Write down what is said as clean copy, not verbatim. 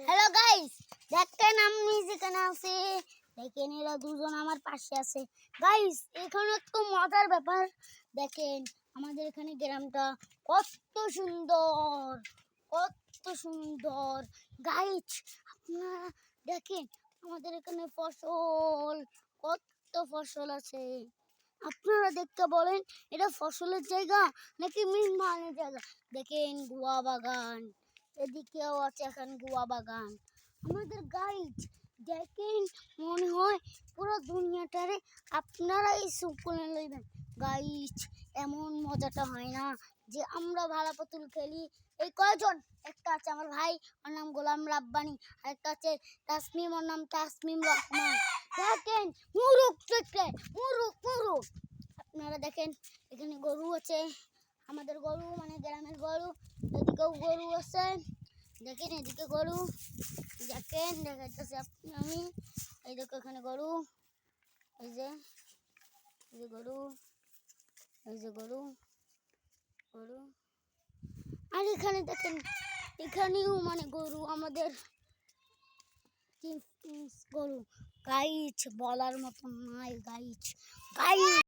Hello guys, দেখেন আমি যেখানে আছি, দেখেন এরা দুজন আমার পাশে আছে। গাইস, এখানে তো মজার ব্যাপার। দেখেন আমাদের এখানে গ্রামটা কত সুন্দর, কত সুন্দর। গাইস, আপনারা দেখেন আমাদের এখানে ফসল, কত ফসল আছে। আপনারা দেখতে বলেন এটা ফসলের জায়গা নাকি মেহমানের জায়গা। দেখেন গুয়া বাগান, এদিকেও আছে এখন গুয়া বাগান। আমাদের গাইড দেখেন মনে হয় পুরো দুনিয়াটারে আপনারাই সুখ করে লইবেন। গাইড এমন মজাটা হয় না যে আমরা ভাড়া পুতুল খেলি। এই কয়জন, একটা আছে আমার ভাই, ওর নাম গোলাম রাব্বানি, আর একটা আছে তাসমিম, ওর নাম তাসমিম রহমান। দেখেন মুরুক থেকে মুরুক মুরুক। আপনারা দেখেন এখানে গরু আছে, আমাদের গরু মানে গ্রামের গরু। এদিকেও গরু আছে, দেখেন এদিকে গরু, দেখেন দেখাচ্ছি আমি। এই দেখো এখানে গরু, এই যে গরু, এই যে গরু গরু। আর এখানে দেখেন, এখানেও মানে গরু, আমাদের গরু। গাইছ বলার মতো নাই, গাইছ গাইছ।